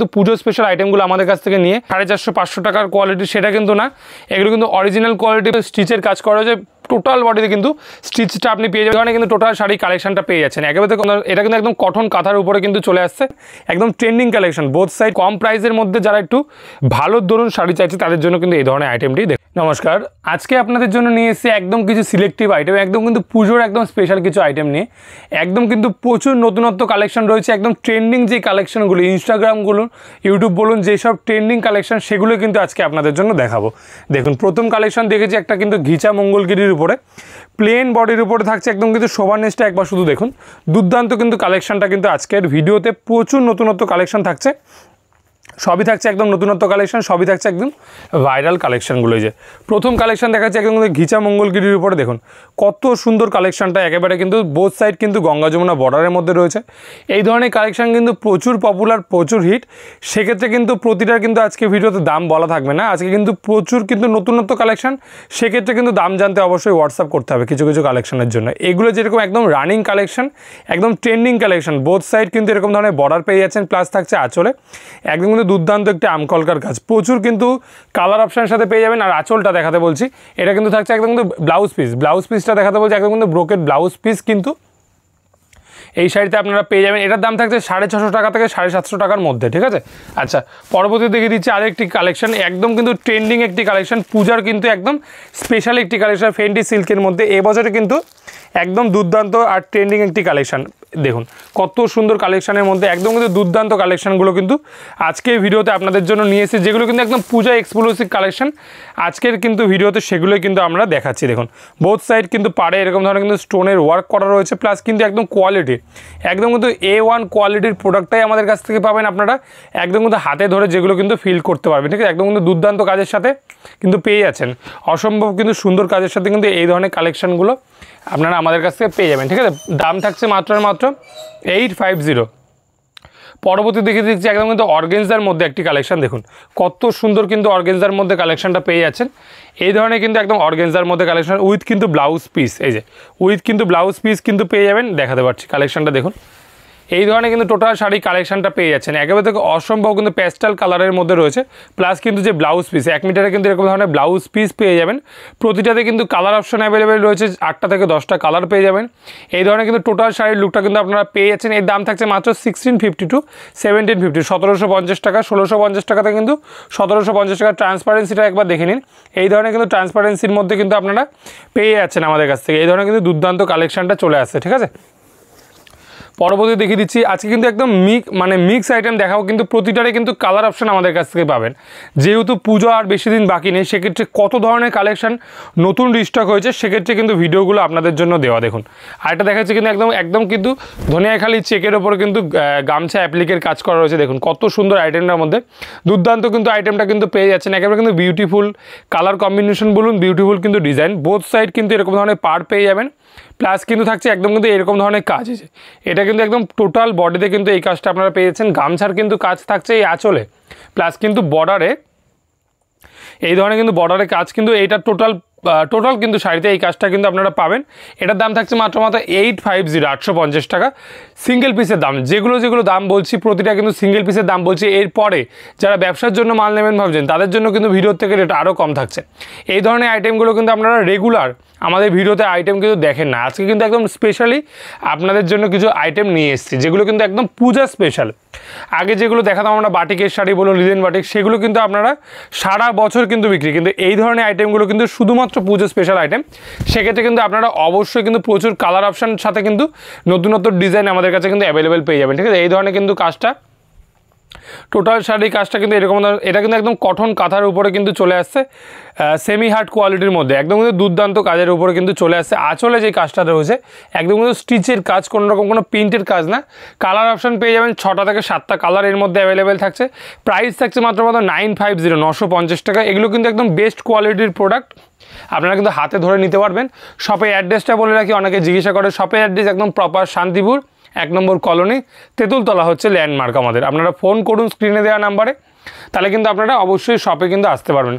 তো পুজো স্পেশাল আইটেমগুলো আমাদের কাছ থেকে নিয়ে 450-500 টাকার কোয়ালিটি সেটা কিন্তু না, এগুলো কিন্তু অরিজিনাল কোয়ালিটি স্টিচের কাজ করা হয়েছে। টোটাল বডিতে কিন্তু স্টিচটা আপনি পেয়ে যাবেন, কিন্তু টোটাল শাড়ি কালেকশনটা পেয়ে যাচ্ছেন একেবারে। এটা কিন্তু একদম কটন কাঁথার উপরে কিন্তু চলে আসছে, একদম ট্রেন্ডিং কালেকশন বোথ সাইড। কম প্রাইসের মধ্যে যারা একটু ভালো ধরুন শাড়ি চাইছে তাদের জন্য কিন্তু এই ধরনের আইটেমটি দেখুন। নমস্কার, আজকে আপনাদের জন্য নিয়ে এসেছি একদম কিছু সিলেক্টিভ আইটেম, একদম কিন্তু পুজোর একদম স্পেশাল কিছু আইটেম নিয়ে। একদম কিন্তু প্রচুর নতুনত্ব কালেকশন রয়েছে, একদম ট্রেন্ডিং যে কালেকশনগুলো ইনস্টাগ্রামগুলো ইউটিউব বলুন যেসব ট্রেন্ডিং কালেকশন সেগুলো কিন্তু আজকে আপনাদের জন্য দেখাবো। দেখুন প্রথম কালেকশন দেখেছি একটা কিন্তু ঘিচা মঙ্গলগিরির উপরে প্লেন বডির উপরে থাকছে, একদম কিন্তু শোভা নেসটা একবার শুধু দেখুন, দুর্দান্ত কিন্তু কালেকশনটা। কিন্তু আজকের ভিডিওতে প্রচুর নতুনত্ব কালেকশন থাকছে, সবই থাকছে একদম নতুনত্ব কালেকশন, সবই থাকছে একদম ভাইরাল কালেকশনগুলো। যে প্রথম কালেকশন দেখাচ্ছে একদম ঘিচা মঙ্গলগিরির উপরে দেখুন কত সুন্দর কালেকশনটা, একেবারে কিন্তু বোথ সাইড কিন্তু গঙ্গা যমুনা বর্ডারের মধ্যে রয়েছে। এই ধরনের কালেকশন কিন্তু প্রচুর পপুলার, প্রচুর হিট। সেক্ষেত্রে কিন্তু প্রতিটার কিন্তু আজকে ভিডিওতে দাম বলা থাকবে না, আজকে কিন্তু প্রচুর কিন্তু নতুনত্ব কালেকশন। সেক্ষেত্রে কিন্তু দাম জানতে অবশ্যই হোয়াটসঅ্যাপ করতে হবে কিছু কিছু কালেকশনের জন্য। এগুলো যেরকম একদম রানিং কালেকশন, একদম ট্রেন্ডিং কালেকশন, বোথ সাইড কিন্তু এরকম ধরনের বর্ডার পেয়ে যাচ্ছেন, প্লাস থাকছে আঁচলে একদম কিন্তু দুর্দান্ত একটি আমকলকার কাজ, প্রচুর কিন্তু কালার অপশনের সাথে পেয়ে যাবেন। আর আঁচলটা দেখাতে বলছি, এটা কিন্তু থাকছে একদম কিন্তু ব্লাউজ পিসটা দেখাতে বলছি একদম কিন্তু ব্রোকেট ব্লাউজ পিস কিন্তু এই শাড়িতে আপনারা পেয়ে যাবেন। এটার দাম থাকছে 650 টাকা থেকে 750 টাকার মধ্যে, ঠিক আছে। আচ্ছা, পরবর্তী দেখে দিচ্ছি আরেকটি কালেকশন, একদম কিন্তু ট্রেন্ডিং একটি কালেকশন, পূজার কিন্তু একদম স্পেশাল একটি কালেকশন ফেন্টি সিল্কের মধ্যে। এবছরে কিন্তু একদম দুর্দান্ত আর ট্রেন্ডিং একটি কালেকশন। দেখুন কত সুন্দর কালেকশনের মধ্যে একদম কিন্তু দুর্দান্ত কালেকশনগুলো কিন্তু আজকের ভিডিওতে আপনাদের জন্য নিয়ে এসেছি, যেগুলো কিন্তু একদম পূজা এক্সক্লুসিভ কালেকশন। আজকের কিন্তু ভিডিওতে সেগুলোই কিন্তু আমরা দেখাচ্ছি। দেখুন বোথ সাইড কিন্তু পাড়ে এরকম ধরনের কিন্তু স্টোনের ওয়ার্ক করা রয়েছে, প্লাস কিন্তু একদম কোয়ালিটি, একদম কিন্তু A1 কোয়ালিটির প্রোডাক্টটাই আমাদের কাছ থেকে পাবেন আপনারা, একদম কিন্তু হাতে ধরে যেগুলো কিন্তু ফিল করতে পারবেন, ঠিক আছে। একদম কিন্তু দুর্দান্ত কাজের সাথে কিন্তু পেয়ে যাচ্ছেন, অসম্ভব কিন্তু সুন্দর কাজের সাথে কিন্তু এই ধরনের কালেকশনগুলো আপনারা আমাদের কাছ থেকে পেয়ে যাবেন, ঠিক আছে। দাম থাকছে মাত্র 850। পরবর্তী দেখে দিচ্ছি একদম কিন্তু অর্গেনজার মধ্যে একটি কালেকশন। দেখুন কত সুন্দর কিন্তু অর্গেনজার মধ্যে কালেকশনটা পেয়ে যাচ্ছেন। এই ধরনের কিন্তু একদম অর্গেনজার মধ্যে কালেকশন উইথ কিন্তু ব্লাউজ পিস, এই যে উইথ কিন্তু ব্লাউজ পিস কিন্তু পেয়ে যাবেন। দেখাতে পারছি কালেকশনটা দেখুন, এই ধরনের কিন্তু টোটাল শাড়ি কালেকশনটা পেয়ে যাচ্ছেন, একেবারে থেকে অসম্ভব কিন্তু প্যাস্টেল কালারের মধ্যে রয়েছে, প্লাস কিন্তু যে ব্লাউজ পিস 1 মিটারে কিন্তু এরকম ধরনের ব্লাউজ পিস পেয়ে যাবেন। প্রতিটাতে কিন্তু কালার অপশন অ্যাভেলেবেল রয়েছে, 8টা থেকে 10টা কালার পেয়ে যাবেন। এই ধরনের কিন্তু টোটাল শাড়ির লুকটা কিন্তু আপনারা পেয়ে যাচ্ছেন। এর দাম থাকছে মাত্র 1650 to 1750, 1750 টাকা, 1650 টাকাতে কিন্তু 1750 টাকা। ট্রান্সপারেন্সিটা একবার দেখে নিন, এই ধরনের কিন্তু ট্রান্সপারেন্সির মধ্যে কিন্তু আপনারা পেয়ে যাচ্ছেন আমাদের কাছ থেকে। এই ধরনের কিন্তু দুর্দান্ত কালেকশনটা চলে আসছে, ঠিক আছে। পরবর্তী দেখিয়ে দিচ্ছি আজকে কিন্তু একদম মিক্স আইটেম দেখাও, কিন্তু প্রতিটারে কিন্তু কালার অপশন আমাদের কাছ থেকে পাবেন। যেহেতু পুজো আর বেশি দিন বাকি নেই, সেক্ষেত্রে কত ধরনের কালেকশন নতুন রিস্টক হয়েছে, সেক্ষেত্রে কিন্তু ভিডিওগুলো আপনাদের জন্য দেওয়া। দেখুন আরেকটা দেখাচ্ছে কিন্তু একদম কিন্তু ধনিয়াখালি চেকের ওপরে কিন্তু গামছা অ্যাপ্লিকের কাজ করা রয়েছে। দেখুন কত সুন্দর আইটেমটার মধ্যে দুর্দান্ত কিন্তু আইটেমটা কিন্তু পেয়ে যাচ্ছেন, একেবারে কিন্তু বিউটিফুল কালার কম্বিনেশন বলুন, বিউটিফুল কিন্তু ডিজাইন, বোথ সাইড কিন্তু এরকম ধরনের পার পেয়ে যাবেন, প্লাস কিন্তু থাকছে একদম কিন্তু এরকম ধরনের কাজ। আছে এটা কিন্তু একদম টোটাল বডিতে কিন্তু এই কাজটা আপনারা পেয়ে যাচ্ছেন। গামছার কিন্তু কাজ থাকছে এই আঁচলে, প্লাস কিন্তু বর্ডারে এই ধরনের কিন্তু বর্ডারে কাজ, কিন্তু এইটা টোটাল কিন্তু শাড়িতে এই কাজটা কিন্তু আপনারা পাবেন। এটার দাম থাকছে মাত্র 850, 850 টাকা সিঙ্গেল পিসের দাম। যেগুলো দাম বলছি প্রতিটা কিন্তু সিঙ্গেল পিসের দাম বলছি। এরপরে যারা ব্যবসার জন্য মাল নেবেন ভাবছেন তাদের জন্য কিন্তু ভিডিওর থেকে রেট আরও কম থাকছে। এই ধরনের আইটেমগুলো কিন্তু আপনারা রেগুলার আমাদের ভিডিওতে আইটেম কিন্তু দেখেন না, আজকে কিন্তু একদম স্পেশালি আপনাদের জন্য কিছু আইটেম নিয়ে এসেছি, যেগুলো কিন্তু একদম পূজা স্পেশাল। আগে যেগুলো দেখাতাম আমরা বাটিকের শাড়ি বলুন, লিলেন বাটিক, সেগুলো কিন্তু আপনারা সারা বছর কিন্তু বিক্রি, কিন্তু এই ধরনের আইটেমগুলো কিন্তু শুধুমাত্র পুজো স্পেশাল আইটেম। সেক্ষেত্রে কিন্তু আপনারা অবশ্যই কিন্তু প্রচুর কালার অপশান সাথে কিন্তু নতুন ডিজাইন আমাদের কাছে কিন্তু অ্যাভেলেবেল পেয়ে যাবেন, ঠিক আছে। এই ধরনের কিন্তু কাজটা টোটাল শাড়ির কাজটা কিন্তু এরকম, এটা কিন্তু একদম কটন কাঁথার উপরে কিন্তু চলে আসছে, সেমি হার্ড কোয়ালিটির মধ্যে একদম কিন্তু দুর্দান্ত কাজের উপরে কিন্তু চলে আসছে। আঁচলে যে কাজটা রয়েছে একদম কিন্তু স্টিচের কাজ, কোনো রকম কোনো প্রিন্টের কাজ না। কালার অপশান পেয়ে যাবেন 6টা থেকে 7টা কালার এর মধ্যে অ্যাভেলেবেল থাকছে। প্রাইস থাকছে মাত্র 950, 950 টাকা। এগুলো কিন্তু একদম বেস্ট কোয়ালিটির প্রোডাক্ট, আপনারা কিন্তু হাতে ধরে নিতে পারবেন। শপের অ্যাড্রেসটা বলে রাখি, অনেকে জিজ্ঞাসা করে। শপের অ্যাড্রেস একদম প্রপার শান্তিপুর 1 নম্বর কলোনি, তেঁতুলতলা হচ্ছে ল্যান্ডমার্ক আমাদের। আপনারা ফোন করুন স্ক্রিনে দেওয়া নাম্বারে, তাহলে কিন্তু আপনারা অবশ্যই শপে কিন্তু আসতে পারবেন।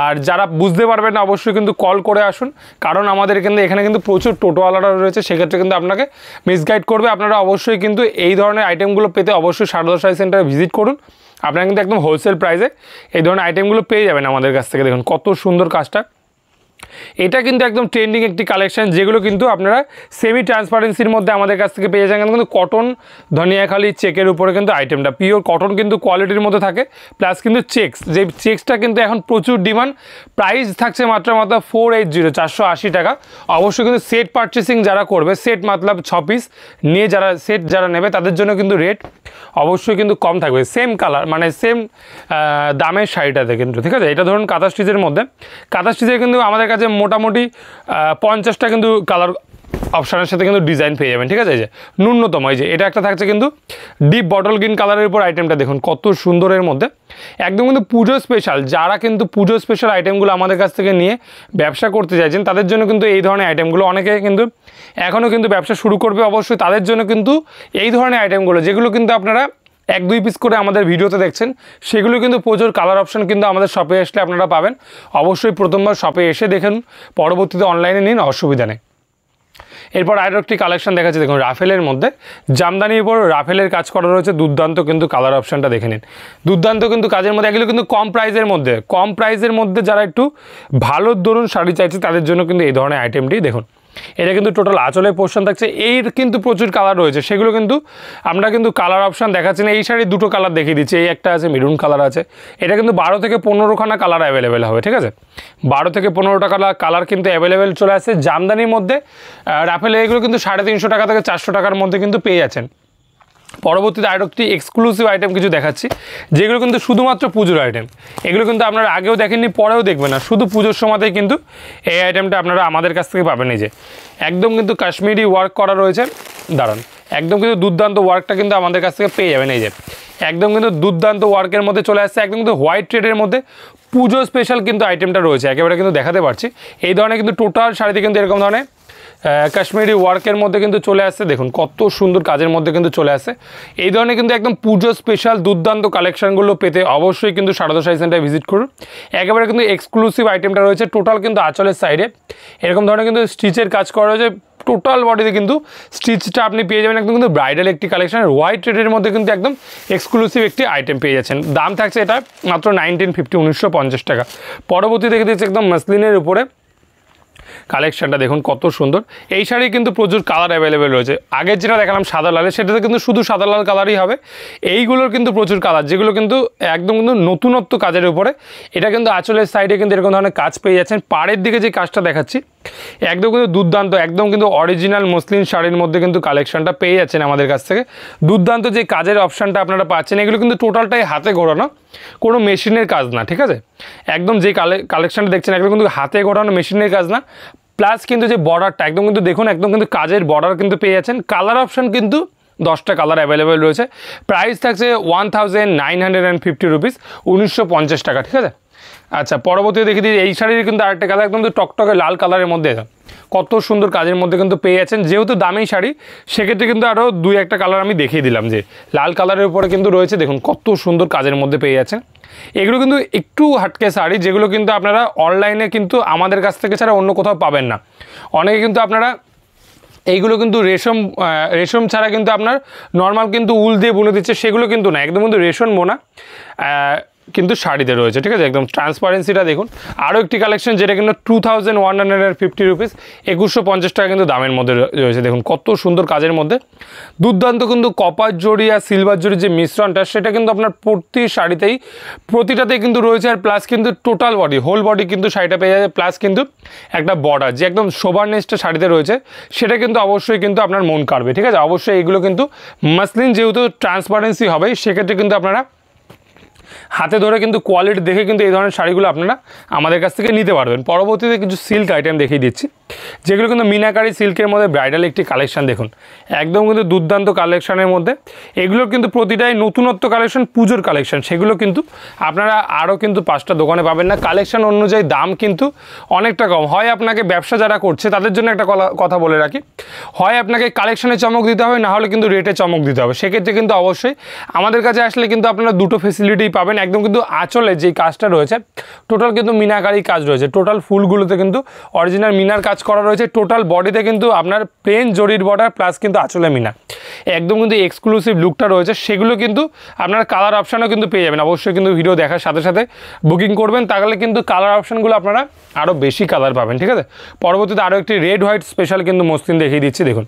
আর যারা বুঝতে পারবেন না অবশ্যই কিন্তু কল করে আসুন, কারণ আমাদের কিন্তু এখানে কিন্তু প্রচুর টোটোওয়ালারা রয়েছে, সেক্ষেত্রে কিন্তু আপনাকে মিসগাইড করবে। আপনারা অবশ্যই কিন্তু এই ধরনের আইটেমগুলো পেতে অবশ্যই সারদা শাড়ি সেন্টারে ভিজিট করুন। আপনারা কিন্তু একদম হোলসেল প্রাইসে এই ধরনের আইটেমগুলো পেয়ে যাবেন আমাদের কাছ থেকে। দেখুন কত সুন্দর কাজটা, এটা কিন্তু একদম ট্রেন্ডিং একটি কালেকশন, যেগুলো কিন্তু আপনারা সেমি ট্রান্সপারেন্সির মধ্যে আমাদের কাছ থেকে পেয়ে যাবেন। কিন্তু কটন ধনিয়াখালি চেকের উপরে কিন্তু আইটেমটা পিওর কটন কিন্তু কোয়ালিটির মধ্যে থাকে, প্লাস কিন্তু চেক্স, যে চেক্সটা কিন্তু এখন প্রচুর ডিমান্ড। প্রাইস থাকছে মাত্র 480 480 টাকা। অবশ্যই কিন্তু সেট পারচেসিং যারা করবে, সেট মতলব 6 পিস নিয়ে যারা নেবে তাদের জন্য কিন্তু রেট অবশ্যই কিন্তু কম থাকবে। সেম কালার মানে সেম দামের শাড়িটাতে কিন্তু, ঠিক আছে। এটা ধরুন কাঁথা স্টিচের মধ্যে, কাঁথা স্টিচের কিন্তু আমাদের কাছে মোটামুটি 50টা কিন্তু কালার অপশানের সাথে কিন্তু ডিজাইন পেয়ে যাবেন, ঠিক আছে। এই যে ন্যূনতম, এই যে এটা একটা থাকছে কিন্তু ডিপ বটল গ্রিন কালারের উপর আইটেমটা দেখুন কত সুন্দরের মধ্যে, একদম কিন্তু পুজো স্পেশাল। যারা কিন্তু পুজো স্পেশাল আইটেমগুলো আমাদের কাছ থেকে নিয়ে ব্যবসা করতে চাইছেন তাদের জন্য কিন্তু এই ধরনের আইটেমগুলো, অনেকে কিন্তু এখনও কিন্তু ব্যবসা শুরু করবে, অবশ্যই তাদের জন্য কিন্তু এই ধরনের আইটেমগুলো, যেগুলো কিন্তু আপনারা 1-2 পিস করে আমাদের ভিডিওতে দেখছেন, সেগুলো কিন্তু প্রচুর কালার অপশন কিন্তু আমাদের শপে আসলে আপনারা পাবেন। অবশ্যই প্রথমবার শপে এসে দেখুন, পরবর্তীতে অনলাইনে নিন, অসুবিধা নেই। এরপর আরও একটি কালেকশন দেখাচ্ছি, দেখুন রাফেলের মধ্যে জামদানির উপর রাফেলের কাজ করা রয়েছে, দুর্দান্ত কিন্তু কালার অপশানটা দেখে নিন, দুর্দান্ত কিন্তু কাজের মধ্যে। এগুলো কিন্তু কম প্রাইসের মধ্যে যারা একটু ভালো ধরুন শাড়ি চাইছে তাদের জন্য কিন্তু এই ধরনের আইটেমটি দেখুন। এটা কিন্তু টোটাল আঁচলের পোর্শন থাকছে, এর কিন্তু প্রচুর কালার রয়েছে, সেগুলো কিন্তু আমরা কিন্তু কালার অপশান দেখাচ্ছি না। এই শাড়ির দুটো কালার দেখিয়ে দিচ্ছি, এই একটা আছে মেরুন কালার আছে, এটা কিন্তু 12 থেকে 15খানা কালার অ্যাভেলেবেল হবে, ঠিক আছে। 12 থেকে 15টা কালার কিন্তু অ্যাভেলেবেল চলে আসছে জামদানির মধ্যে। রাফেলে এগুলো কিন্তু 350 টাকা থেকে 400 টাকার মধ্যে কিন্তু পেয়ে যাচ্ছেন। পরবর্তীতে আরও একটি এক্সক্লুসিভ আইটেম কিছু দেখাচ্ছি, যেগুলো কিন্তু শুধুমাত্র পুজোর আইটেম। এগুলো কিন্তু আপনারা আগেও দেখেননি, পরেও দেখবেন না, শুধু পুজোর সময়তেই কিন্তু এই আইটেমটা আপনারা আমাদের কাছ থেকে পাবেন। এই যে একদম কিন্তু কাশ্মীরি ওয়ার্ক করা রয়েছে, দাঁড়ান, একদম কিন্তু দুর্দান্ত ওয়ার্কটা কিন্তু আমাদের কাছ থেকে পেয়ে যাবেন। এই যে একদম কিন্তু দুর্দান্ত ওয়ার্কের মধ্যে চলে আসছে, একদম কিন্তু হোয়াইট ট্রেডের মধ্যে পুজো স্পেশাল কিন্তু আইটেমটা রয়েছে, একেবারে কিন্তু দেখাতে পারছি। এই ধরনের কিন্তু টোটাল শাড়িতে কিন্তু এরকম ধরনের কাশ্মীরি ওয়ার্কের মধ্যে কিন্তু চলে আসছে, দেখুন কত সুন্দর কাজের মধ্যে কিন্তু চলে আসে। এই ধরনের কিন্তু একদম পুজো স্পেশাল দুর্দান্ত কালেকশনগুলো পেতে অবশ্যই কিন্তু সারদা শাড়ি সেন্টারে ভিজিট করুন। একেবারে কিন্তু এক্সক্লুসিভ আইটেমটা রয়েছে, টোটাল কিন্তু আঁচলের সাইডে এরকম ধরনের কিন্তু স্টিচের কাজ করা রয়েছে, টোটাল বডিতে কিন্তু স্টিচটা আপনি পেয়ে যাবেন। একদম কিন্তু ব্রাইডাল একটি কালেকশন, হোয়াইট রেডের মধ্যে কিন্তু একদম এক্সক্লুসিভ একটি আইটেম পেয়ে যাচ্ছেন। দাম থাকছে এটা মাত্র 1950 1950 টাকা। পরবর্তী দেখে দিচ্ছি একদম মাসলিনের উপরে কালেকশনটা দেখুন কত সুন্দর। এই শাড়ি কিন্তু প্রচুর কালার অ্যাভেলেবেল রয়েছে। আগের যেটা দেখালাম সাদা লালে, সেটাতে কিন্তু শুধু সাদা লাল কালারই হবে। এইগুলোর কিন্তু প্রচুর কালার, যেগুলো কিন্তু একদম কিন্তু নতুনত্ব কাজের উপরে। এটা কিন্তু আঁচলের সাইডে কিন্তু এরকম ধরনের কাজ পেয়ে যাচ্ছেন। পাড়ের দিকে যে কাজটা দেখাচ্ছি একদম কিন্তু দুর্দান্ত, একদম কিন্তু অরিজিনাল মসলিন শাড়ির মধ্যে কিন্তু কালেকশনটা পেয়ে যাচ্ছেন আমাদের কাছ থেকে। দুর্দান্ত যে কাজের অপশানটা আপনারা পাচ্ছেন, এগুলো কিন্তু টোটালটাই হাতে ঘোরানো, কোনো মেশিনের কাজ না, ঠিক আছে। একদম যে কালেকশনটা দেখছেন এগুলো কিন্তু হাতে ঘোরানো, মেশিনের কাজ না। প্লাস কিন্তু যে বর্ডারটা একদম কিন্তু দেখুন, একদম কিন্তু কাজের বর্ডার কিন্তু পেয়ে যাচ্ছেন। কালার অপশান কিন্তু 10টা কালার অ্যাভেলেবেল রয়েছে। প্রাইস থাকছে 1950 রুপিস, 1950 টাকা, ঠিক আছে। আচ্ছা, পরবর্তীতে দেখে দিই এই শাড়ির কিন্তু আরেকটা কালার, একদম টকটকে লাল কালারের মধ্যে কত সুন্দর কাজের মধ্যে কিন্তু পেয়ে যাচ্ছেন। যেহেতু দামি শাড়ি সেক্ষেত্রে কিন্তু আরও 2-1টা কালার আমি দেখিয়ে দিলাম, যে লাল কালারের উপরে কিন্তু রয়েছে, দেখুন কত সুন্দর কাজের মধ্যে পেয়ে যাচ্ছেন। এগুলো কিন্তু একটু হাটকে শাড়ি, যেগুলো কিন্তু আপনারা অনলাইনে কিন্তু আমাদের কাছ থেকে ছাড়া অন্য কোথাও পাবেন না। অনেকে কিন্তু আপনারা এইগুলো কিন্তু রেশম ছাড়া কিন্তু আপনার নর্মাল কিন্তু উল দিয়ে বুনে দিচ্ছে, সেগুলো কিন্তু না, একদম কিন্তু রেশম বোনা কিন্তু শাড়িতে রয়েছে, ঠিক আছে। একদম ট্রান্সপারেন্সিটা দেখুন। আরও একটি কালেকশন যেটা কিন্তু 2150 রুপিস, 2150 টাকা কিন্তু দামের মধ্যে রয়েছে। দেখুন কত সুন্দর কাজের মধ্যে দুর্দান্ত কিন্তু কপার জড়ি আর সিলভার জড়ির যে মিশ্রণটা, সেটা কিন্তু আপনার প্রতি শাড়িতেই প্রতিটাতেই কিন্তু রয়েছে। আর প্লাস কিন্তু টোটাল বডি, হোল বডি কিন্তু শাড়িটা পেয়ে যাবে। প্লাস কিন্তু একটা বর্ডার যে একদম সোভারনেসটা শাড়িতে রয়েছে, সেটা কিন্তু অবশ্যই কিন্তু আপনার মন কাড়বে, ঠিক আছে। অবশ্যই এগুলো কিন্তু মাসলিন, যেহেতু ট্রান্সপারেন্সি হবে, সেক্ষেত্রে কিন্তু আপনারা হাতে ধরে কিন্তু কোয়ালিটি দেখে কিন্তু এই ধরনের শাড়িগুলো আপনারা আমাদের কাছ থেকে নিতে পারবেন। পরবর্তীতে কিছু সিল্ক আইটেম দেখিয়ে দিচ্ছি, যেগুলো কিন্তু মিনাকারি সিল্কের মধ্যে ব্রাইডাল একটি কালেকশন। দেখুন একদম কিন্তু দুর্দান্ত কালেকশনের মধ্যে, এগুলোর কিন্তু প্রতিটাই নতুনত্ব কালেকশন, পুজোর কালেকশন। সেগুলো কিন্তু আপনারা আরও কিন্তু 5টা দোকানে পাবেন না। কালেকশন অনুযায়ী দাম কিন্তু অনেকটা কম হয়। আপনাকে ব্যবসা যারা করছে তাদের জন্য একটা কথা বলে রাখি, হয় আপনাকে কালেকশনে চমক দিতে হবে, না হলে কিন্তু রেটে চমক দিতে হবে। সেক্ষেত্রে কিন্তু অবশ্যই আমাদের কাছে আসলে কিন্তু আপনারা দুটো ফেসিলিটি পাবেন। পাবেন। একদম কিন্তু আঁচলে যে কাজটা রয়েছে টোটাল কিন্তু মিনাকারি কাজ রয়েছে, টোটাল ফুলগুলোতে কিন্তু অরিজিনাল মিনার কাজ করা রয়েছে, টোটাল বডিতে কিন্তু আপনার প্লেন জরির বর্ডার প্লাস কিন্তু আঁচলে মিনা, একদম কিন্তু এক্সক্লুসিভ লুকটা রয়েছে। সেগুলো কিন্তু আপনার কালার অপশানও কিন্তু পেয়ে যাবেন। অবশ্যই কিন্তু ভিডিও দেখার সাথে সাথে বুকিং করবেন, তাহলে কিন্তু কালার অপশানগুলো আপনারা আরও বেশি কালার পাবেন, ঠিক আছে। পরবর্তীতে আরও একটি রেড হোয়াইট স্পেশাল কিন্তু মসলিন দেখিয়ে দিচ্ছি। দেখুন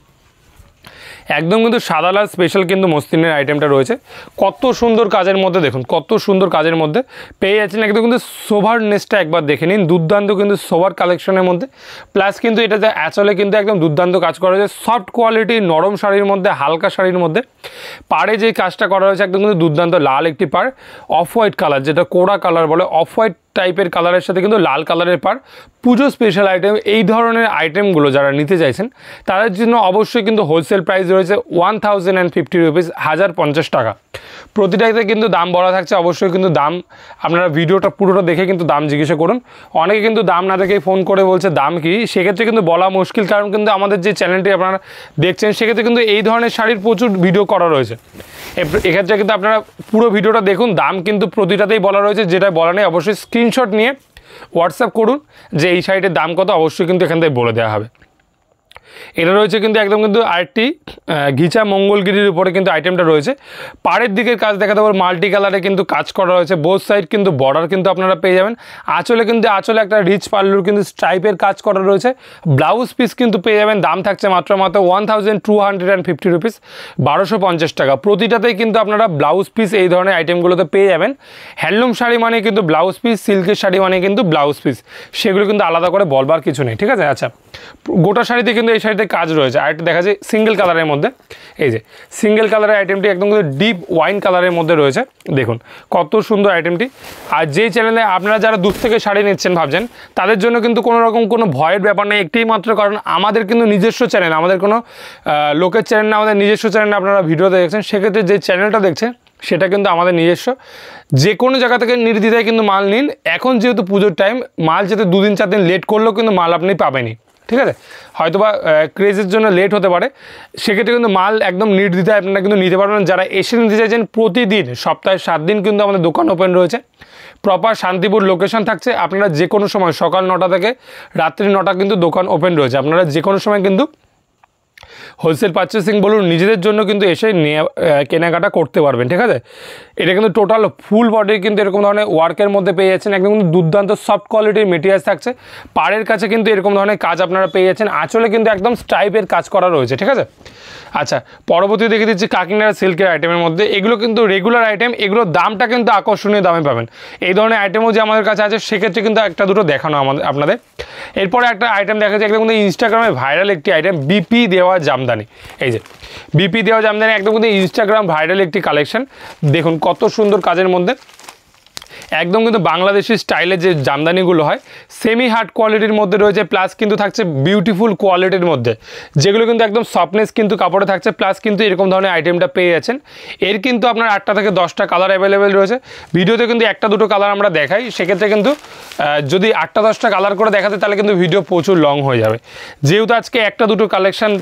একদম কিন্তু সাদা লাল স্পেশাল কিন্তু মসলিনের আইটেমটা রয়েছে, কত সুন্দর কাজের মধ্যে, দেখুন কত সুন্দর কাজের মধ্যে পেয়ে যাচ্ছেন। একদম কিন্তু সোভারনেসটা একবার দেখে নিন, দুর্দান্ত কিন্তু সোভার কালেকশনের মধ্যে, প্লাস কিন্তু এটাতে অ্যাচলে কিন্তু একদম দুর্দান্ত কাজ করা হয়েছে, সফট কোয়ালিটির নরম শাড়ির মধ্যে, হালকা শাড়ির মধ্যে। পাড়ে যে কাজটা করা হয়েছে একদম কিন্তু দুর্দান্ত, লাল একটি পাড়, অফ হোয়াইট কালার যেটা কোড়া কালার বলে, অফ হোয়াইট টাইপের কালারের সাথে কিন্তু লাল কালারের পার, পুজো স্পেশাল আইটেম। এই ধরনের আইটেমগুলো যারা নিতে চাইছেন তাদের জন্য অবশ্যই কিন্তু হোলসেল প্রাইস রয়েছে 1050 রুপিস, 1050 টাকা। প্রতিটাতে কিন্তু দাম বলা থাকছে, অবশ্যই কিন্তু দাম আপনারা ভিডিওটা পুরোটা দেখে কিন্তু দাম জিজ্ঞাসা করুন। অনেকে কিন্তু দাম না দেখেই ফোন করে বলছে দাম কি, সেক্ষেত্রে কিন্তু বলা মুশকিল, কারণ কিন্তু আমাদের যে চ্যানেলটি আপনারা দেখছেন সেক্ষেত্রে কিন্তু এই ধরনের শাড়ির প্রচুর ভিডিও করা রয়েছে। এক্ষেত্রে কিন্তু আপনারা পুরো ভিডিওটা দেখুন, দাম কিন্তু প্রতিটাতেই বলা রয়েছে, যেটা বলা নেই অবশ্যই স্ক্রিনশট নিয়ে হোয়াটসঅ্যাপ করুন যে এই শাড়িটির দাম কত, অবশ্যই কিন্তু এখান থেকে বলে দেওয়া হবে। এটা রয়েছে কিন্তু একদম কিন্তু আরেকটি ঘিচা মঙ্গলগিরির উপরে কিন্তু আইটেমটা রয়েছে। পাড়ের দিকের কাজ দেখাতে পারবো, মাল্টি কালারে কিন্তু কাজ করা রয়েছে, বোথ সাইড কিন্তু বর্ডার কিন্তু আপনারা পেয়ে যাবেন। আঁচলে কিন্তু আঁচলে একটা রিচ পাল্লুর কিন্তু স্ট্রাইপের কাজ করা রয়েছে, ব্লাউজ পিস কিন্তু পেয়ে যাবেন। দাম থাকছে মাত্র 1250 রুপিস, 1250 টাকা। প্রতিটাতেই কিন্তু আপনারা ব্লাউজ পিস এই ধরনের আইটেমগুলোতে পেয়ে যাবেন। হ্যান্ডলুম শাড়ি মানে কিন্তু ব্লাউজ পিস, সিল্কের শাড়ি মানে কিন্তু ব্লাউজ পিস, সেগুলো কিন্তু আলাদা করে বলবার কিছু নেই, ঠিক আছে। আচ্ছা, গোটা শাড়িতে কিন্তু এই শাড়িতে কাজ রয়েছে। আরেকটা দেখা যায় সিঙ্গেল কালারের মধ্যে, এই যে সিঙ্গেল কালারের আইটেমটি একদম কিন্তু ডিপ ওয়াইন কালারের মধ্যে রয়েছে, দেখুন কত সুন্দর আইটেমটি। আর যেই চ্যানেলে আপনারা যারা দূর থেকে শাড়ি নিচ্ছেন ভাবছেন, তাদের জন্য কিন্তু কোনো রকম কোনো ভয়ের ব্যাপার নেই, একটাই মাত্র কারণ আমাদের কিন্তু নিজস্ব চ্যানেল, আমাদের কোনো লোকের চ্যানেল না, আমাদের নিজস্ব চ্যানেলে আপনারা ভিডিওতে দেখছেন, সেক্ষেত্রে যে চ্যানেলটা দেখছেন সেটা কিন্তু আমাদের নিজস্ব। যে কোনো জায়গা থেকে নির্দ্বিধায় কিন্তু মাল নিন। এখন যেহেতু পুজোর টাইম, মাল যেতে 2-4 দিন লেট করলেও কিন্তু মাল আপনি পাবেনই, ঠিক আছে। হয়তোবা ক্রেজের জন্য লেট হতে পারে, সেক্ষেত্রে কিন্তু মাল একদম নির্দ্বিধায় আপনারা কিন্তু নিতে পারবেন। যারা এসে নিতে চাইছেন, প্রতিদিন সপ্তাহে 7 দিন কিন্তু আমাদের দোকান ওপেন রয়েছে, প্রপার শান্তিপুর লোকেশন থাকছে। আপনারা যে কোনো সময় সকাল 9টা থেকে রাত্রি 9টা কিন্তু দোকান ওপেন রয়েছে, আপনারা যে কোনো সময় কিন্তু হোলসেল পারচেসিং বলুন, নিজেদের জন্য কিন্তু এসে নিয়ে কেনাকাটা করতে পারবেন, ঠিক আছে। এটা কিন্তু টোটাল ফুল বডি কিন্তু এরকম ধরনের ওয়ার্কের মধ্যে পেয়ে যাচ্ছেন, একদম কিন্তু দুর্দান্ত সফট কোয়ালিটির মেটেরিয়ালস থাকছে। পাড়ের কাছে কিন্তু এরকম ধরনের কাজ আপনারা পেয়ে যাচ্ছেন, আঁচলে কিন্তু একদম স্ট্রাইপের কাজ করা রয়েছে, ঠিক আছে। আচ্ছা, পরবর্তী দেখে দিচ্ছি কাকিনাড়া সিল্কের আইটেমের মধ্যে। এগুলো কিন্তু রেগুলার আইটেম, এগুলোর দামটা কিন্তু আকর্ষণীয় দামে পাবেন। এই ধরনের আইটেমও যে আমাদের কাছে আছে, সেক্ষেত্রে কিন্তু একটা দুটো দেখানো আপনাদের। এরপরে একটা আইটেম দেখা যাচ্ছে একদম কিন্তু ইনস্টাগ্রামে ভাইরাল একটি আইটেম, বিপি দেওয়া জামদানি। এই যে বিপি দেওয়া জামদানি একদম কিন্তু ইনস্টাগ্রাম ভাইরাল একটি কালেকশন, দেখুন কত সুন্দর কাজের মধ্যে। একদম কিন্তু বাংলাদেশি স্টাইলের যে জামদানিগুলো হয় সেমি হার্ড কোয়ালিটির মধ্যে রয়েছে, প্লাস কিন্তু থাকছে বিউটিফুল কোয়ালিটির মধ্যে, যেগুলো কিন্তু একদম সফটনেস কিন্তু কাপড়ে থাকছে, প্লাস কিন্তু এরকম ধরনের আইটেমটা পেয়ে যাচ্ছেন। এর কিন্তু আপনার 8টা থেকে 10টা কালার অ্যাভেলেবেল রয়েছে। ভিডিওতে কিন্তু 1-2 কালার আমরা দেখাই, সেক্ষেত্রে কিন্তু যদি 8-10টা কালার করে দেখাতে তাহলে কিন্তু ভিডিও প্রচুর লং হয়ে যাবে। যেহেতু আজকে 1-2 কালেকশান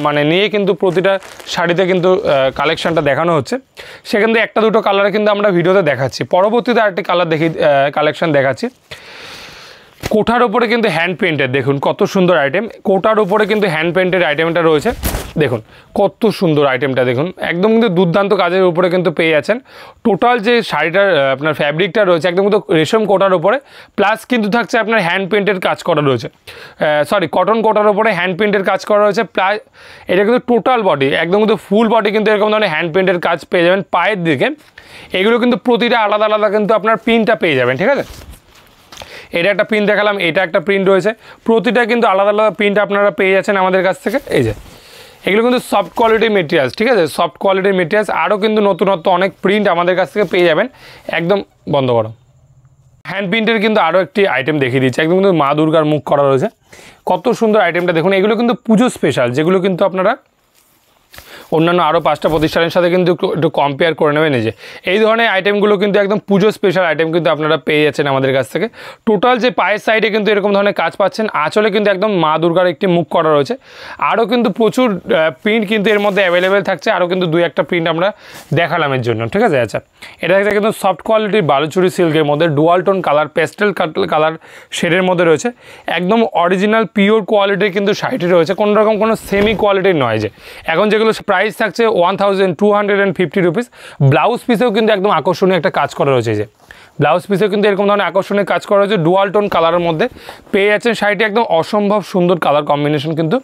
মানে নিয়ে কিন্তু প্রতিটা শাড়িতে কিন্তু কালেকশানটা দেখানো হচ্ছে, সেখান থেকে 1-2 কালার কিন্তু আমরা ভিডিওতে দেখাচ্ছি। পরবর্তীতে আরেকটি কালার দেখি কালেকশন দেখাচ্ছি। কোটার উপরে কিন্তু হ্যান্ড পেন্টের, দেখুন কত সুন্দর আইটেম। কোটার উপরে কিন্তু হ্যান্ড পেন্টের আইটেমটা রয়েছে, দেখুন কত সুন্দর আইটেমটা, দেখুন একদম কিন্তু দুর্দান্ত কাজের উপরে কিন্তু পেয়ে যাচ্ছেন। টোটাল যে শাড়িটার আপনার ফ্যাব্রিকটা রয়েছে একদম কিন্তু রেশম কোটার উপরে, প্লাস কিন্তু থাকছে আপনার হ্যান্ড পেন্টের কাজ করা রয়েছে, কটন কোটার উপরে হ্যান্ড পেন্টের কাজ করা রয়েছে। প্রায় এটা কিন্তু টোটাল বডি একদম কিন্তু ফুল বডি কিন্তু এরকম ধরনের হ্যান্ড পেন্টের কাজ পেয়ে যাবেন। পায়ের দিকে এগুলো কিন্তু প্রতিটা আলাদা আলাদা কিন্তু আপনার প্রিন্টটা পেয়ে যাবেন, ঠিক আছে। এটা একটা প্রিন্ট দেখালাম, এটা একটা প্রিন্ট রয়েছে, প্রতিটা কিন্তু আলাদা আলাদা প্রিন্ট আপনারা পেয়ে যাচ্ছেন আমাদের কাছ থেকে। এই যে এগুলো কিন্তু সফট কোয়ালিটির মেটেরিয়ালস, ঠিক আছে, সফট কোয়ালিটির মেটেরিয়ালস। আরও কিন্তু নতুনত্ব অনেক প্রিন্ট আমাদের কাছ থেকে পেয়ে যাবেন। একদম বন্ধ করো। হ্যান্ড প্রিন্টের কিন্তু আরও একটি আইটেম দেখিয়ে দিচ্ছে, একদম কিন্তু মা দুর্গার মুখ করা রয়েছে, কত সুন্দর আইটেমটা দেখুন। এগুলো কিন্তু পুজো স্পেশাল, যেগুলো কিন্তু আপনারা অন্যান্য আরও 5টা প্রতিষ্ঠানের সাথে কিন্তু একটু কম্পেয়ার করে নেবেন। এই যে এই ধরনের আইটেমগুলো কিন্তু একদম পুজো স্পেশাল আইটেম কিন্তু আপনারা পেয়ে যাচ্ছেন আমাদের কাছ থেকে। টোটাল যে পায়ের সাইডে কিন্তু এরকম ধরনের কাজ পাচ্ছেন, আঁচলে কিন্তু একদম মা দুর্গার একটি মুখ করা রয়েছে। আরও কিন্তু প্রচুর প্রিন্ট কিন্তু এর মধ্যে অ্যাভেলেবেল থাকছে, আরও কিন্তু 2-1টা প্রিন্ট আমরা দেখালাম এর জন্য, ঠিক আছে। আচ্ছা, এটা কিন্তু সফট কোয়ালিটির বালুচুরি সিল্কের মধ্যে dual tone colour, pastel colour শেডের মধ্যে রয়েছে। একদম অরিজিনাল পিওর কোয়ালিটির কিন্তু শাড়িটি রয়েছে, কোনো রকম কোনো সেমি কোয়ালিটির নয়। যে এখন যেগুলো প্রাইস থাকছে 1250 রুপিস। ব্লাউজ পিসেও কিন্তু একদম আকর্ষণীয় একটা কাজ করা রয়েছে। যে ব্লাউজ পিসেও কিন্তু এরকম ধরনের আকর্ষণীয় কাজ করা রয়েছে, ডুয়াল টোন কালারের মধ্যে পেয়ে যাচ্ছেন। শাড়িটি একদম অসম্ভব সুন্দর কালার কম্বিনেশন কিন্তু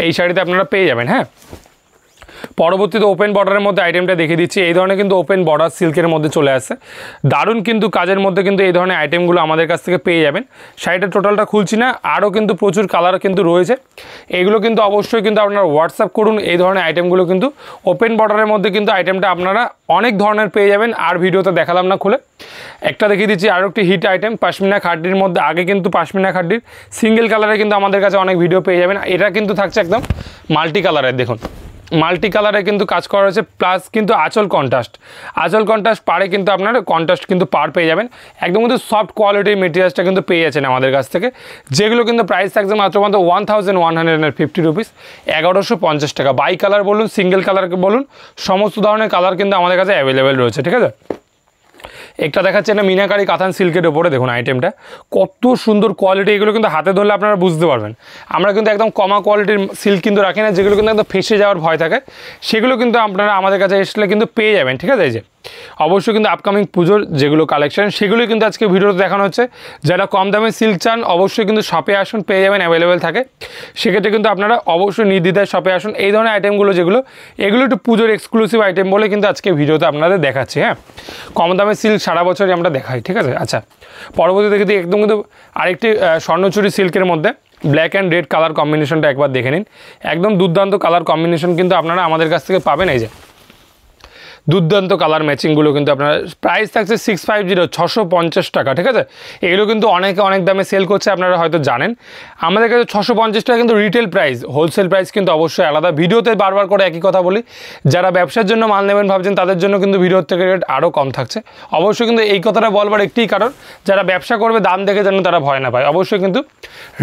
এই শাড়িতে আপনারা পেয়ে যাবেন। হ্যাঁ, পরবর্তীতে ওপেন বর্ডারের মধ্যে আইটেমটা দেখিয়ে দিচ্ছি। এই ধরনের কিন্তু ওপেন বর্ডার সিল্কের মধ্যে চলে আসে, দারুণ কিন্তু কাজের মধ্যে কিন্তু এই ধরনের আইটেমগুলো আমাদের কাছ থেকে পেয়ে যাবেন। শাড়িটা টোটালটা খুলছি না, আরও কিন্তু প্রচুর কালার কিন্তু রয়েছে। এগুলো কিন্তু অবশ্যই কিন্তু আপনারা হোয়াটসঅ্যাপ করুন। এই ধরনের আইটেমগুলো কিন্তু ওপেন বর্ডারের মধ্যে কিন্তু আইটেমটা আপনারা অনেক ধরনের পেয়ে যাবেন। আর ভিডিওতে দেখালাম না খুলে, একটা দেখিয়ে দিচ্ছি আরও একটি হিট আইটেম পাশমিনা খাড্ডির মধ্যে। আগে কিন্তু পাশমিনা খাড্ডির সিঙ্গেল কালারে কিন্তু আমাদের কাছে অনেক ভিডিও পেয়ে যাবেন। এটা কিন্তু থাকছে একদম মাল্টি কালারের, দেখুন মাল্টি কালারে কিন্তু কাজ করা হয়েছে, প্লাস কিন্তু আঁচল কন্ট্রাস্ট পারে কিন্তু আপনার কন্ট্রাস্ট কিন্তু পার পেয়ে যাবেন। একদম কিন্তু সফট কোয়ালিটির মেটেরিয়ালসটা কিন্তু পেয়ে যাচ্ছেন আমাদের কাছ থেকে, যেগুলো কিন্তু প্রাইস থাকছে মাত্র 1150 রুপিস, 1150 টাকা। বাই কালার বলুন, সিঙ্গেল কালার বলুন, সমস্ত ধরনের কালার কিন্তু আমাদের কাছে অ্যাভেলেবেল রয়েছে, ঠিক আছে। একটা দেখাচ্ছে না মিনাকারি কাতান সিল্কের ওপরে, দেখুন আইটেমটা কত সুন্দর কোয়ালিটি। এগুলো কিন্তু হাতে ধরলে আপনারা বুঝতে পারবেন। আমরা কিন্তু একদম কমা কোয়ালিটির সিল্ক কিন্তু রাখি না, যেগুলো কিন্তু একদম ফেসে যাওয়ার ভয় থাকে, সেগুলো কিন্তু আপনারা আমাদের কাছে এসলে কিন্তু পেয়ে যাবেন, ঠিক আছে। এই যে অবশ্যই কিন্তু আপকামিং পুজোর যেগুলো কালেকশন সেগুলোই কিন্তু আজকে ভিডিওতে দেখানো হচ্ছে। যারা কম দামে সিল্ক চান অবশ্যই কিন্তু শপে আসুন, পেয়ে যাবেন, অ্যাভেলেবেল থাকে। সেক্ষেত্রে কিন্তু আপনারা অবশ্যই নির্দ্বিধায় শপে আসুন। এই ধরনের আইটেমগুলো যেগুলো এগুলো একটু পুজোর এক্সক্লুসিভ আইটেম বলে কিন্তু আজকে ভিডিওতে আপনাদের দেখাচ্ছি। হ্যাঁ, কম দামে সিল্ক সারা বছরই আমরা দেখাই, ঠিক আছে। আচ্ছা, পরবর্তীতে কিন্তু একদম কিন্তু আরেকটি স্বর্ণচুরি সিল্কের মধ্যে ব্ল্যাক অ্যান্ড রেড কালার কম্বিনেশনটা একবার দেখে নিন। একদম দুর্দান্ত কালার কম্বিনেশন কিন্তু আপনারা আমাদের কাছ থেকে পাবেন। এই যে দুর্দান্ত কালার ম্যাচিংগুলো কিন্তু আপনার প্রাইস থাকছে 650 টাকা, ঠিক আছে। এগুলো কিন্তু অনেকে অনেক দামে সেল করছে, আপনারা হয়তো জানেন। আমাদের কাছে 650 টাকা কিন্তু রিটেল প্রাইস, হোলসেল প্রাইস কিন্তু অবশ্যই আলাদা। ভিডিওতে বারবার করে একই কথা বলি, যারা ব্যবসার জন্য মাল নেবেন ভাবছেন তাদের জন্য কিন্তু ভিডিওর থেকে রেট আরও কম থাকছে। অবশ্যই কিন্তু এই কথাটা বলবার একটি কারণ, যারা ব্যবসা করবে দাম দেখে যেন তারা ভয় না পায়। অবশ্যই কিন্তু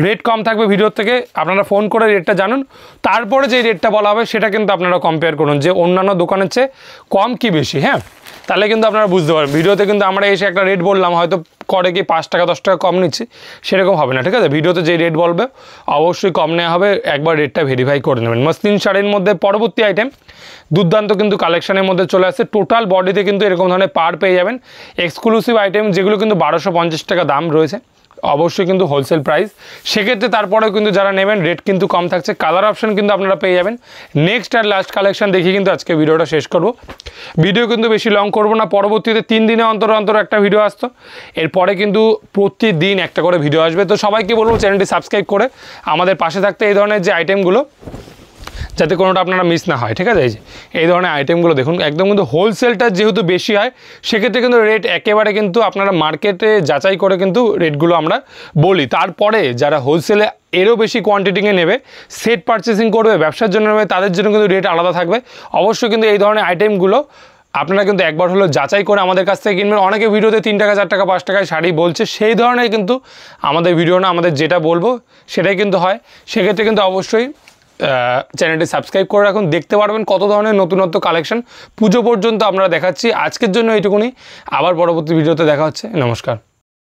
রেট কম থাকবে ভিডিওর থেকে, আপনারা ফোন করে রেটটা জানুন, তারপরে যে রেটটা বলা হবে সেটা কিন্তু আপনারা কম্পেয়ার করুন যে অন্যান্য দোকানের চেয়ে কম কি বেশি। হ্যাঁ, তাহলে কিন্তু আপনারা বুঝতে পারবেন। ভিডিওতে কিন্তু আমরা এসে একটা রেট বললাম, হয়তো করে কি 5 টাকা 10 টাকা কম নিচ্ছি, সেরকম হবে না, ঠিক আছে। ভিডিওতে যে রেট বলবে অবশ্যই কম নেওয়া হবে, একবার রেটটা ভেরিফাই করে নেবেন। মসলিন শাড়ির মধ্যে পরবর্তী আইটেম দুর্দান্ত কিন্তু কালেকশনের মধ্যে চলে আসছে। টোটাল বডিতে কিন্তু এরকম ধরনের পার পেয়ে যাবেন, এক্সক্লুসিভ আইটেম যেগুলো কিন্তু 1250 টাকা দাম রয়েছে, অবশ্যই কিন্তু হোলসেল প্রাইস। সেক্ষেত্রে তারপরেও কিন্তু যারা নেবেন রেট কিন্তু কম থাকছে। কালার অপশন কিন্তু আপনারা পেয়ে যাবেন। নেক্সট আর লাস্ট কালেকশন দেখি কিন্তু আজকে ভিডিওটা শেষ করব। ভিডিও কিন্তু বেশি লং করব না, পরবর্তীতে 3 দিনে অন্তর একটা ভিডিও আসতো, এরপরে কিন্তু প্রতিদিন একটা করে ভিডিও আসবে। তো সবাইকে বলবো চ্যানেলটি সাবস্ক্রাইব করে আমাদের পাশে থাকতে, এই ধরনের যে আইটেমগুলো যাতে কোনোটা আপনারা মিস না হয়, ঠিক আছে। এই ধরনের আইটেমগুলো দেখুন, একদম কিন্তু হোলসেলটা যেহেতু বেশি হয় সেক্ষেত্রে কিন্তু রেট একেবারে কিন্তু আপনারা মার্কেটে যাচাই করে কিন্তু রেটগুলো আমরা বলি। তারপরে যারা হোলসেলে এরও বেশি কোয়ান্টিটিতে নেবে, সেট পারচেসিং করবে, ব্যবসার জন্য নেবে, তাদের জন্য কিন্তু রেট আলাদা থাকবে। অবশ্যই কিন্তু এই ধরনের আইটেমগুলো আপনারা কিন্তু একবার হলো যাচাই করে আমাদের কাছ থেকে কিনবেন। অনেকে ভিডিওতে 3 টাকা 4 টাকা 5 টাকায় শাড়ি বলছে, সেই ধরনের কিন্তু আমাদের ভিডিও না, আমাদের যেটা বলবো সেটাই কিন্তু হয়। সেক্ষেত্রে কিন্তু অবশ্যই চ্যানেলটি সাবস্ক্রাইব করে রাখুন, দেখতে পারবেন কত ধরনের নতুনত্ব কালেকশন পুজো পর্যন্ত আমরা দেখাচ্ছি। আজকের জন্য এইটুকুনি, আবার পরবর্তী ভিডিওতে দেখা হচ্ছে। নমস্কার।